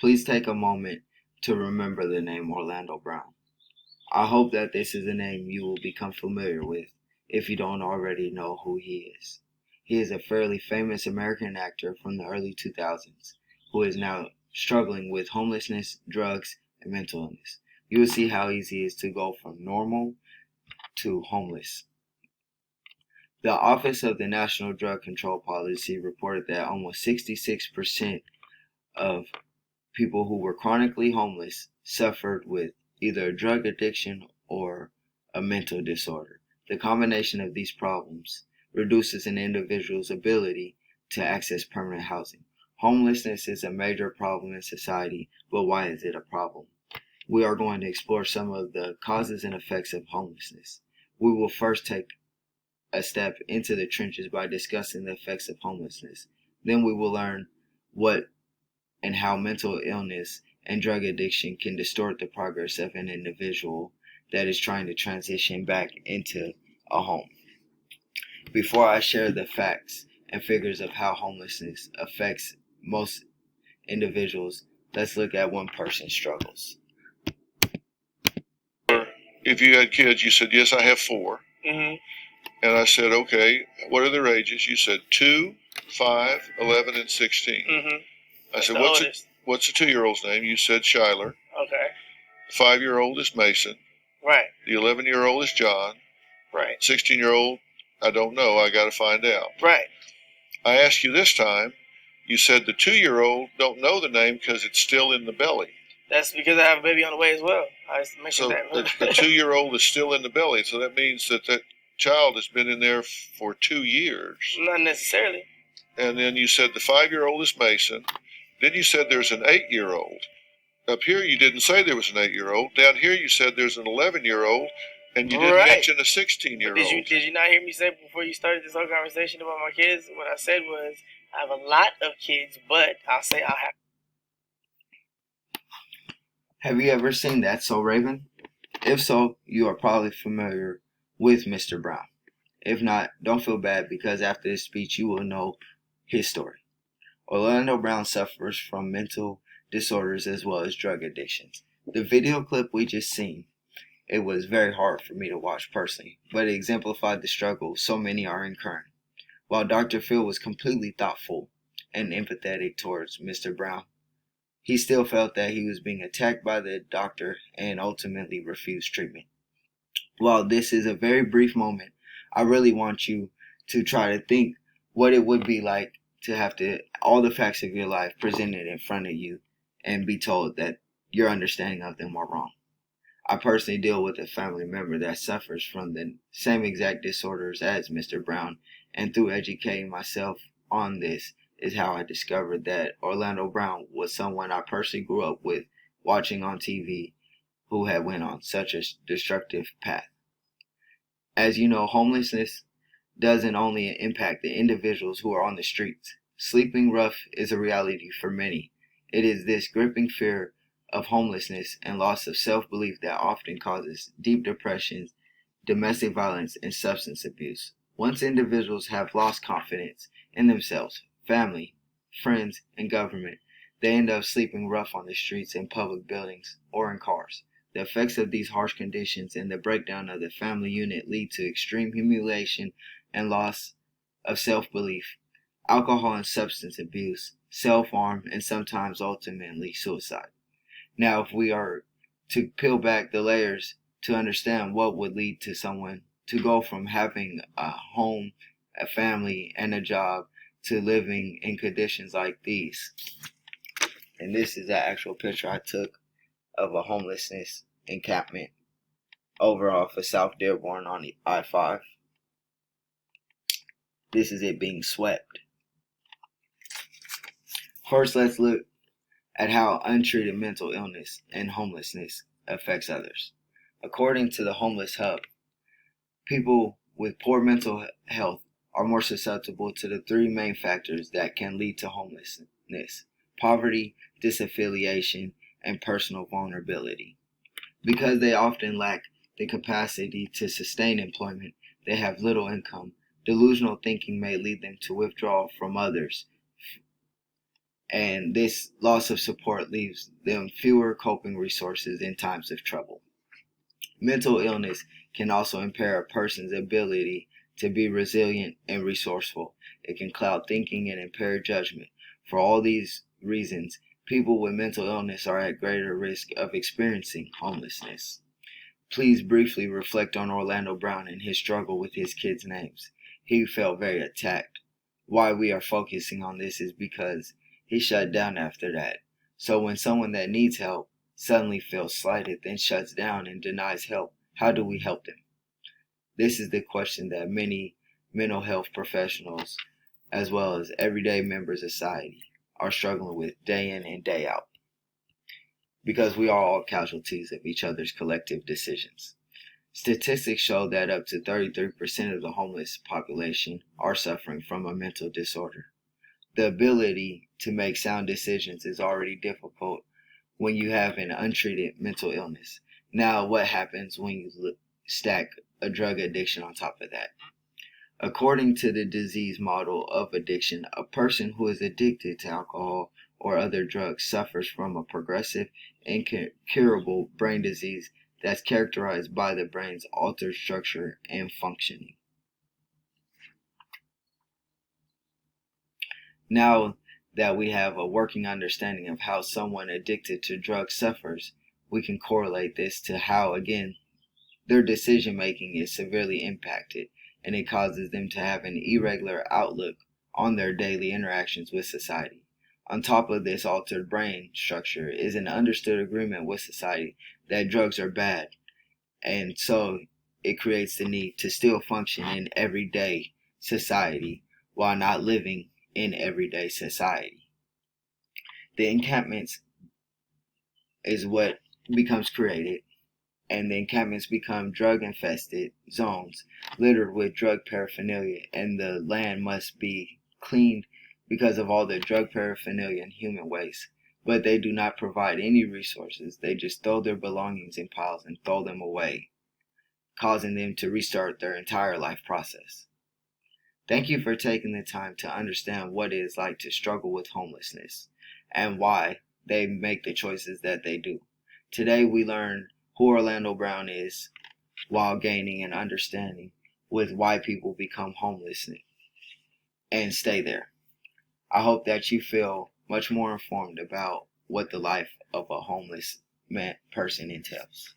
Please take a moment to remember the name Orlando Brown. I hope that this is a name you will become familiar with if you don't already know who he is. He is a fairly famous American actor from the early 2000s who is now struggling with homelessness, drugs, and mental illness. You will see how easy it is to go from normal to homeless. The Office of the National Drug Control Policy reported that almost 66% of people who were chronically homeless suffered with either a drug addiction or a mental disorder. The combination of these problems reduces an individual's ability to access permanent housing. Homelessness is a major problem in society, but why is it a problem? We are going to explore some of the causes and effects of homelessness. We will first take a step into the trenches by discussing the effects of homelessness. Then we will learn what and how mental illness and drug addiction can distort the progress of an individual that is trying to transition back into a home. Before I share the facts and figures of how homelessness affects most individuals, let's look at one person's struggles. If you had kids, you said, yes, I have 4. Mm-hmm. And I said, okay, what are their ages? You said 2, 5, 11, and 16. Mm-hmm. I said, the what's the 2-year-old's name? You said Shyler. Okay. The 5-year-old is Mason. Right. The 11-year-old is John. Right. 16-year-old, I don't know. I got to find out. Right. I asked you this time, you said the 2-year-old don't know the name because it's still in the belly. That's because I have a baby on the way as well. I just mentioned So that. the 2-year-old is still in the belly. So that means that child has been in there for 2 years. Not necessarily. And then you said the 5-year-old is Mason. Then you said there's an 8-year-old. Up here you didn't say there was an 8-year-old. Down here you said there's an 11-year-old, and you didn't mention a 16-year-old. Did you not hear me say before you started this whole conversation about my kids? What I said was I have a lot of kids, but I'll say I'll have. Have you ever seen That's So Raven? If so, you are probably familiar with Mr. Brown. If not, don't feel bad because after this speech you will know his story. Orlando Brown suffers from mental disorders as well as drug addictions. The video clip we just seen, it was very hard for me to watch personally, but it exemplified the struggle so many are incurring. While Dr. Phil was completely thoughtful and empathetic towards Mr. Brown, he still felt that he was being attacked by the doctor and ultimately refused treatment. While this is a very brief moment, I really want you to try to think what it would be like to have all the facts of your life presented in front of you and be told that your understanding of them are wrong. I personally deal with a family member that suffers from the same exact disorders as Mr. Brown, and through educating myself on this is how I discovered that Orlando Brown was someone I personally grew up with watching on TV who had went on such a destructive path. As you know, homelessness doesn't only impact the individuals who are on the streets. Sleeping rough is a reality for many. It is this gripping fear of homelessness and loss of self-belief that often causes deep depressions, domestic violence, and substance abuse. Once individuals have lost confidence in themselves, family, friends, and government, they end up sleeping rough on the streets, in public buildings, or in cars. The effects of these harsh conditions and the breakdown of the family unit lead to extreme humiliation and loss of self-belief, alcohol and substance abuse, self-harm, and sometimes ultimately suicide. Now, if we are to peel back the layers to understand what would lead to someone to go from having a home, a family, and a job to living in conditions like these. And this is the actual picture I took of a homelessness encampment over off of South Dearborn on the I-5. This is it being swept. First, let's look at how untreated mental illness and homelessness affects others. According to the Homeless Hub, people with poor mental health are more susceptible to the 3 main factors that can lead to homelessness: poverty, disaffiliation, and personal vulnerability. Because they often lack the capacity to sustain employment, they have little income. Delusional thinking may lead them to withdraw from others and this loss of support leaves them fewer coping resources in times of trouble. Mental illness can also impair a person's ability to be resilient and resourceful. It can cloud thinking and impair judgment. For all these reasons, people with mental illness are at greater risk of experiencing homelessness. Please briefly reflect on Orlando Brown and his struggle with his kids' names. He felt very attacked. Why we are focusing on this is because he shut down after that. So when someone that needs help suddenly feels slighted, then shuts down and denies help, how do we help them? This is the question that many mental health professionals, as well as everyday members of society, are struggling with day in and day out. Because we are all casualties of each other's collective decisions. Statistics show that up to 33% of the homeless population are suffering from a mental disorder. The ability to make sound decisions is already difficult when you have an untreated mental illness. Now, what happens when you stack a drug addiction on top of that? According to the disease model of addiction, a person who is addicted to alcohol or other drugs suffers from a progressive, incurable brain disease that's characterized by the brain's altered structure and functioning. Now that we have a working understanding of how someone addicted to drugs suffers, we can correlate this to how, again, their decision making is severely impacted, and it causes them to have an irregular outlook on their daily interactions with society. On top of this altered brain structure is an understood agreement with society that drugs are bad, and so it creates the need to still function in everyday society while not living in everyday society. The encampments is what becomes created, and the encampments become drug-infested zones littered with drug paraphernalia, and the land must be cleaned because of all the drug paraphernalia and human waste. But they do not provide any resources. They just throw their belongings in piles and throw them away, causing them to restart their entire life process. Thank you for taking the time to understand what it is like to struggle with homelessness and why they make the choices that they do. Today we learn who Orlando Brown is while gaining an understanding with why people become homeless and stay there. I hope that you feel much more informed about what the life of a homeless person entails.